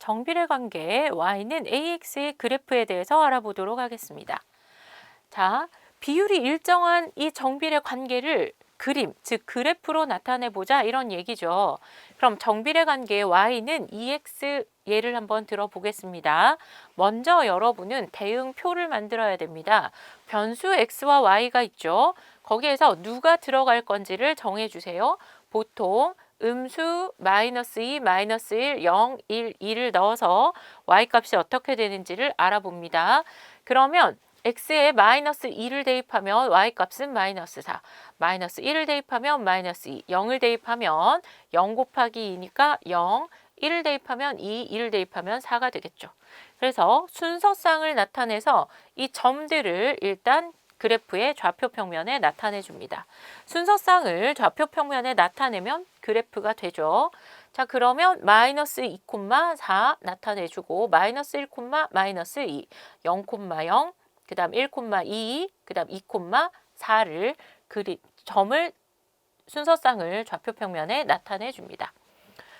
정비례 관계 y는 ax의 그래프에 대해서 알아보도록 하겠습니다. 자, 비율이 일정한 이 정비례 관계를 그림, 즉 그래프로 나타내보자 이런 얘기죠. 그럼 정비례 관계 y는 2x 예를 한번 들어보겠습니다. 먼저 여러분은 대응표를 만들어야 됩니다. 변수 x와 y가 있죠. 거기에서 누가 들어갈 건지를 정해주세요. 보통 음수 마이너스 2, 마이너스 1, 0, 1, 2를 넣어서 y값이 어떻게 되는지를 알아봅니다. 그러면 x에 마이너스 2를 대입하면 y값은 마이너스 4, 마이너스 1을 대입하면 마이너스 2, 0을 대입하면 0 곱하기 2니까 0, 1을 대입하면 2, 2를 대입하면 4가 되겠죠. 그래서 순서쌍을 나타내서 이 점들을 일단 그래프의 좌표 평면에 나타내 줍니다. 순서쌍을 좌표 평면에 나타내면 그래프가 되죠. 자, 그러면 마이너스 2,4 나타내주고 마이너스 1, 마이너스 2, 0, 0, 그 다음 1,2, 그 다음 2,4를 점을 순서쌍을 좌표 평면에 나타내 줍니다.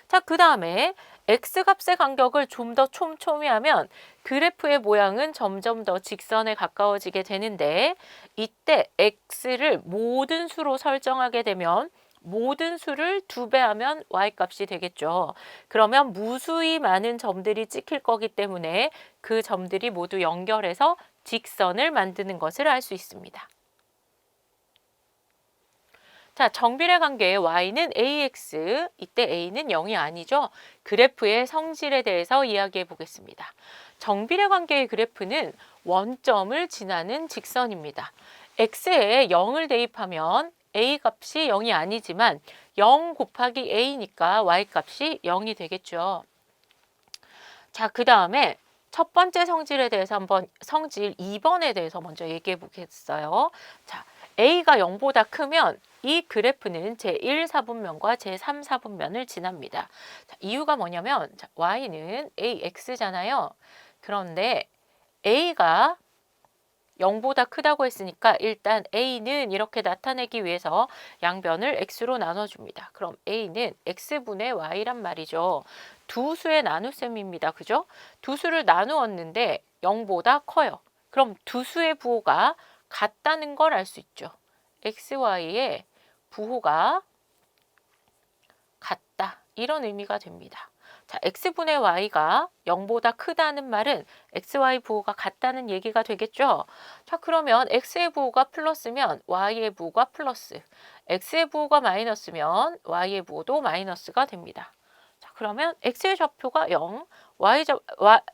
자, 그 다음에 x값의 간격을 좀 더 촘촘히 하면 그래프의 모양은 점점 더 직선에 가까워지게 되는데 이때 x를 모든 수로 설정하게 되면 모든 수를 2배 하면 y값이 되겠죠. 그러면 무수히 많은 점들이 찍힐 거기 때문에 그 점들이 모두 연결해서 직선을 만드는 것을 알 수 있습니다. 자, 정비례 관계의 y는 ax, 이때 a는 0이 아니죠. 그래프의 성질에 대해서 이야기해 보겠습니다. 정비례 관계의 그래프는 원점을 지나는 직선입니다. x에 0을 대입하면 a 값이 0이 아니지만 0 곱하기 a니까 y 값이 0이 되겠죠. 자, 그 다음에 첫 번째 성질에 대해서 한번 성질 2번에 대해서 먼저 얘기해 보겠어요. 자, a가 0보다 크면 이 그래프는 제1 사분면과 제3 사분면을 지납니다. 자, 이유가 뭐냐면 자, y는 ax잖아요. 그런데 a가 0보다 크다고 했으니까 일단 a는 이렇게 나타내기 위해서 양변을 x로 나눠줍니다. 그럼 a는 x분의 y란 말이죠. 두 수의 나눗셈입니다. 그죠? 두 수를 나누었는데 0보다 커요. 그럼 두 수의 부호가 같다는 걸 알 수 있죠. xy의 부호가 같다. 이런 의미가 됩니다. 자, x분의 y가 0보다 크다는 말은 xy 부호가 같다는 얘기가 되겠죠. 자, 그러면 x의 부호가 플러스면 y의 부호가 플러스, x의 부호가 마이너스면 y의 부호도 마이너스가 됩니다. 자, 그러면 x의 좌표가 0,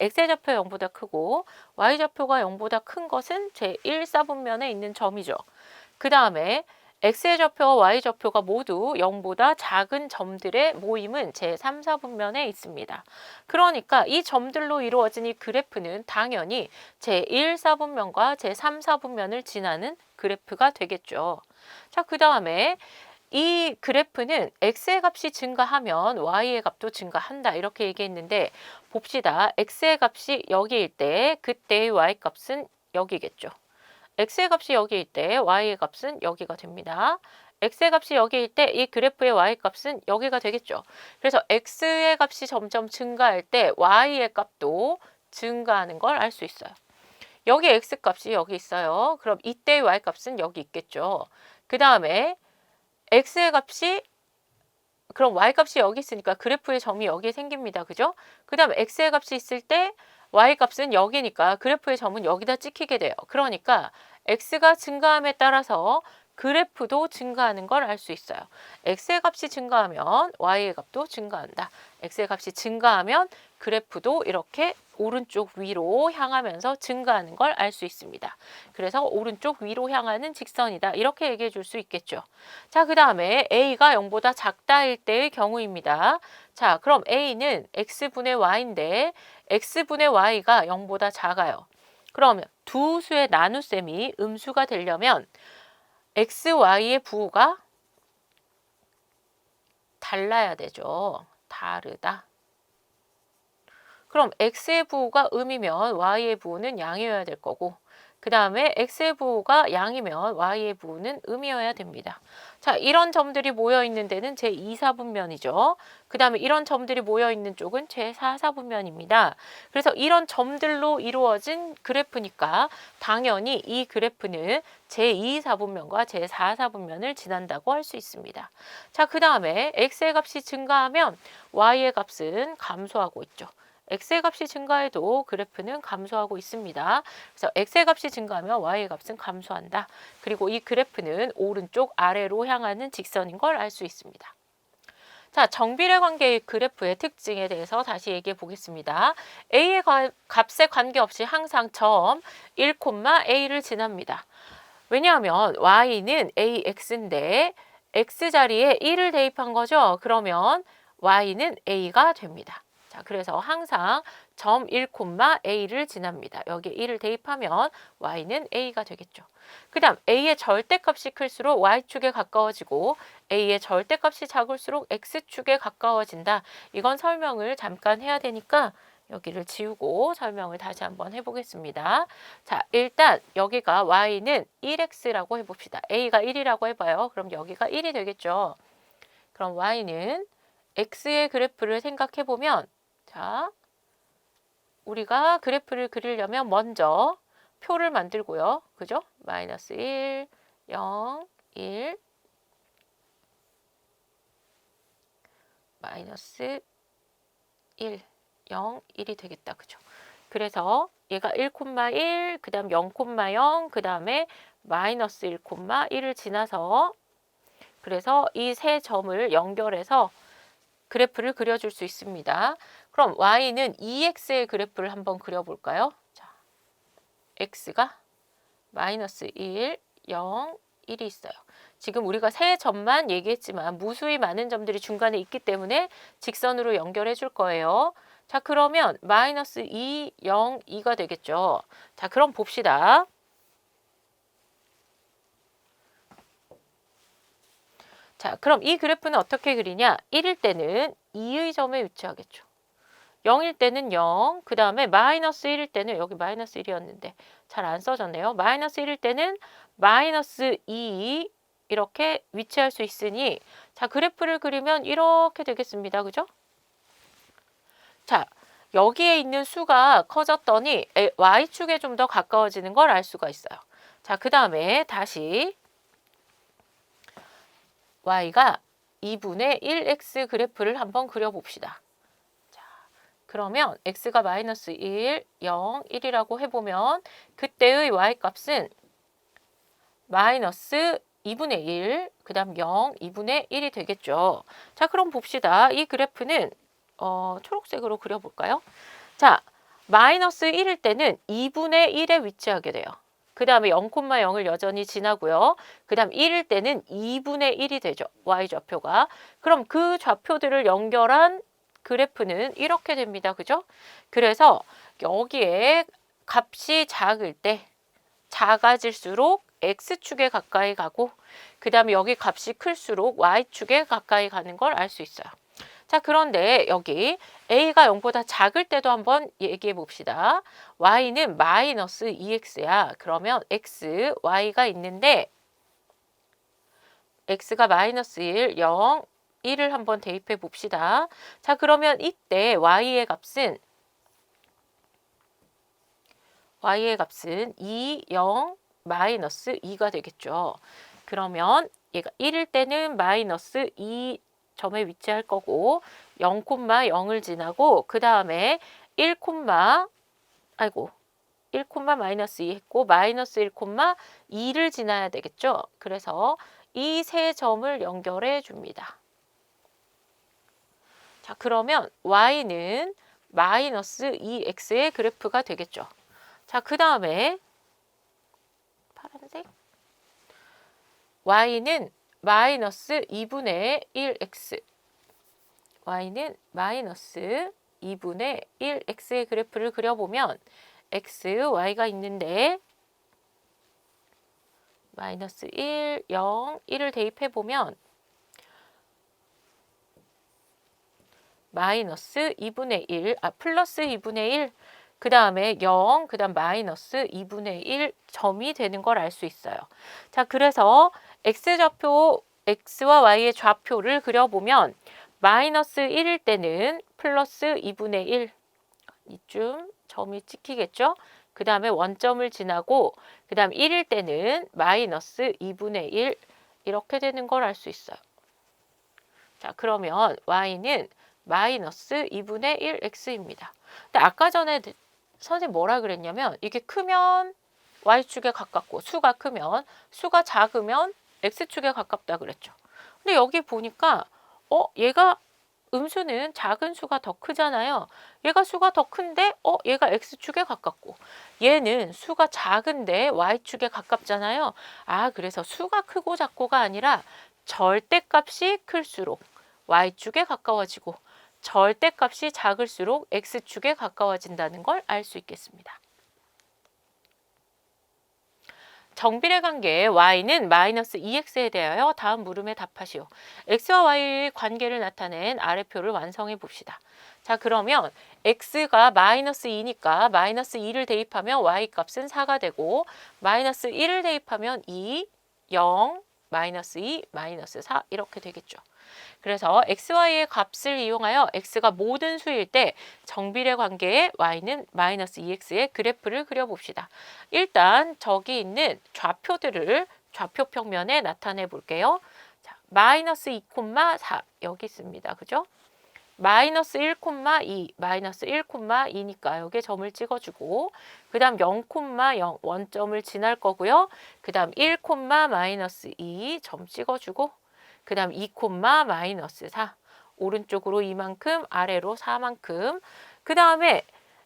x의 좌표가 0보다 크고 y 좌표가 0보다 큰 것은 제1 사분면에 있는 점이죠. 그 다음에 x의 좌표와 y 좌표가 모두 0보다 작은 점들의 모임은 제3, 4분면에 있습니다. 그러니까 이 점들로 이루어진 이 그래프는 당연히 제1, 4분면과 제3, 4분면을 지나는 그래프가 되겠죠. 자, 그 다음에 이 그래프는 x의 값이 증가하면 y의 값도 증가한다 이렇게 얘기했는데 봅시다. x의 값이 여기일 때 그때의 y 값은 여기겠죠. x의 값이 여기일 때 y의 값은 여기가 됩니다. x의 값이 여기일 때 이 그래프의 y 값은 여기가 되겠죠. 그래서 x의 값이 점점 증가할 때 y의 값도 증가하는 걸 알 수 있어요. 여기 x 값이 여기 있어요. 그럼 이때의 y 값은 여기 있겠죠. 그 다음에 x의 값이 그럼 y 값이 여기 있으니까 그래프의 점이 여기에 생깁니다. 그죠? 그 다음에 x의 값이 있을 때 y 값은 여기니까 그래프의 점은 여기다 찍히게 돼요. 그러니까 x가 증가함에 따라서 그래프도 증가하는 걸 알 수 있어요. x의 값이 증가하면 y의 값도 증가한다. x의 값이 증가하면 그래프도 이렇게 오른쪽 위로 향하면서 증가하는 걸 알 수 있습니다. 그래서 오른쪽 위로 향하는 직선이다. 이렇게 얘기해 줄 수 있겠죠. 자, 그 다음에 a가 0보다 작다일 때의 경우입니다. 자, 그럼 a는 x분의 y인데 x분의 y가 0보다 작아요. 그러면 두 수의 나눗셈이 음수가 되려면 x, y의 부호가 달라야 되죠. 다르다. 그럼 x의 부호가 음이면 y의 부호는 양이어야 될 거고 그 다음에 x의 부호가 양이면 y의 부호는 음이어야 됩니다. 자, 이런 점들이 모여 있는 데는 제2사분면이죠. 그 다음에 이런 점들이 모여 있는 쪽은 제4사분면입니다. 그래서 이런 점들로 이루어진 그래프니까 당연히 이 그래프는 제2사분면과 제4사분면을 지난다고 할 수 있습니다. 자, 그 다음에 x의 값이 증가하면 y의 값은 감소하고 있죠. x의 값이 증가해도 그래프는 감소하고 있습니다. 그래서 x의 값이 증가하면 y의 값은 감소한다. 그리고 이 그래프는 오른쪽 아래로 향하는 직선인 걸 알 수 있습니다. 자, 정비례 관계의 그래프의 특징에 대해서 다시 얘기해 보겠습니다. a의 값에 관계없이 항상 점 1, a를 지납니다. 왜냐하면 y는 ax인데 x자리에 1을 대입한 거죠. 그러면 y는 a가 됩니다. 자, 그래서 항상 점 1, a를 지납니다. 여기에 1을 대입하면 y는 a가 되겠죠. 그 다음 a의 절대값이 클수록 y축에 가까워지고 a의 절대값이 작을수록 x축에 가까워진다. 이건 설명을 잠깐 해야 되니까 여기를 지우고 설명을 다시 한번 해보겠습니다. 자, 일단 여기가 y는 1x라고 해봅시다. a가 1이라고 해봐요. 그럼 여기가 1이 되겠죠. 그럼 y는 x의 그래프를 생각해보면 자, 우리가 그래프를 그리려면 먼저 표를 만들고요. 그죠? 마이너스 1, 0, 1, 마이너스 1, 0, 1이 되겠다. 그죠? 그래서 얘가 1,1, 그 다음 0,0, 그 다음에 마이너스 1,1을 지나서 그래서 이 세 점을 연결해서 그래프를 그려줄 수 있습니다. 그럼 y는 2x의 그래프를 한번 그려볼까요? 자, x가 마이너스 1, 0, 1이 있어요. 지금 우리가 세 점만 얘기했지만 무수히 많은 점들이 중간에 있기 때문에 직선으로 연결해 줄 거예요. 자, 그러면 마이너스 2, 0, 2가 되겠죠. 자, 그럼 봅시다. 자, 그럼 이 그래프는 어떻게 그리냐? 1일 때는 2의 점에 위치하겠죠. 0일 때는 0, 그 다음에 마이너스 1일 때는 여기 마이너스 1이었는데 잘 안 써졌네요. 마이너스 1일 때는 마이너스 2 이렇게 위치할 수 있으니 자, 그래프를 그리면 이렇게 되겠습니다. 그죠? 자, 여기에 있는 수가 커졌더니 y축에 좀 더 가까워지는 걸 알 수가 있어요. 자, 그 다음에 다시 y가 2분의 1x 그래프를 한번 그려봅시다. 자, 그러면 x가 마이너스 1, 0, 1이라고 해보면 그때의 y값은 마이너스 2분의 1, 그 다음 0, 2분의 1이 되겠죠. 자, 그럼 봅시다. 이 그래프는 초록색으로 그려볼까요? 자, 마이너스 1일 때는 2분의 1에 위치하게 돼요. 그 다음에 0,0을 여전히 지나고요. 그 다음 1일 때는 2분의 1이 되죠. y좌표가. 그럼 그 좌표들을 연결한 그래프는 이렇게 됩니다. 그죠? 그래서 여기에 값이 작을 때 작아질수록 x축에 가까이 가고 그 다음에 여기 값이 클수록 y축에 가까이 가는 걸 알 수 있어요. 자, 그런데 여기 a가 0보다 작을 때도 한번 얘기해 봅시다. y는 마이너스 2x야. 그러면 x, y가 있는데 x가 마이너스 1, 0, 1을 한번 대입해 봅시다. 자, 그러면 이때 y의 값은 2, 0, 마이너스 2가 되겠죠. 그러면 얘가 1일 때는 마이너스 2 점에 위치할 거고 0,0을 지나고 그 다음에 1, 아이고 1, 마이너스 2 했고 마이너스 1,2를 지나야 되겠죠. 그래서 이 세 점을 연결해 줍니다. 자, 그러면 y는 마이너스 2x의 그래프가 되겠죠. 자, 그 다음에 파란색 y는 마이너스 2분의 1x y는 마이너스 2분의 1x의 그래프를 그려보면 x, y가 있는데 마이너스 1, 0, 1을 대입해보면 마이너스 2분의 1, 플러스 2분의 1, 그 다음에 0, 그 다음 마이너스 2분의 1 점이 되는 걸 알 수 있어요. 자, 그래서 x좌표, x와 y의 좌표를 그려보면 마이너스 1일 때는 플러스 2분의 1 이쯤 점이 찍히겠죠? 그 다음에 원점을 지나고 그 다음 1일 때는 마이너스 2분의 1 이렇게 되는 걸 알 수 있어요. 자, 그러면 y는 마이너스 2분의 1x입니다. 근데 아까 전에 선생님 뭐라 그랬냐면 이게 크면 y축에 가깝고 수가 크면 수가 작으면 x축에 가깝다 그랬죠. 근데 여기 보니까 얘가 음수는 작은 수가 더 크잖아요. 얘가 수가 더 큰데 얘가 x축에 가깝고 얘는 수가 작은데 y축에 가깝잖아요. 아, 그래서 수가 크고 작고가 아니라 절대값이 클수록 y축에 가까워지고 절대값이 작을수록 x축에 가까워진다는 걸 알 수 있겠습니다. 정비례 관계 y는 마이너스 2x에 대하여 다음 물음에 답하시오. x와 y의 관계를 나타낸 아래표를 완성해 봅시다. 자, 그러면 x가 마이너스 2니까 마이너스 2를 대입하면 y 값은 4가 되고 마이너스 1을 대입하면 2, 0, 마이너스 2, 마이너스 4 이렇게 되겠죠. 그래서 xy의 값을 이용하여 x가 모든 수일 때 정비례 관계의 y는 마이너스 2x의 그래프를 그려봅시다. 일단 저기 있는 좌표들을 좌표 평면에 나타내 볼게요. 자, 마이너스 2,4 여기 있습니다. 그죠? 마이너스 1,2, 마이너스 1,2니까 여기에 점을 찍어주고 그 다음 0,0 원점을 지날 거고요. 그 다음 1, 마이너스 2 점 찍어주고 그 다음 2, 마이너스 4 오른쪽으로 이만큼 아래로 4만큼 그 다음에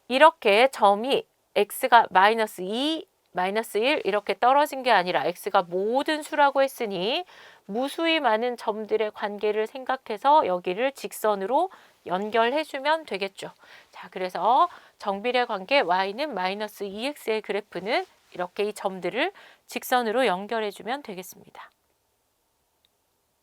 이렇게 점이 x가 마이너스 2, 마이너스 1 이렇게 떨어진 게 아니라 x가 모든 수라고 했으니 무수히 많은 점들의 관계를 생각해서 여기를 직선으로 연결해주면 되겠죠. 자, 그래서 정비례 관계 y는 마이너스 2x의 그래프는 이렇게 이 점들을 직선으로 연결해주면 되겠습니다.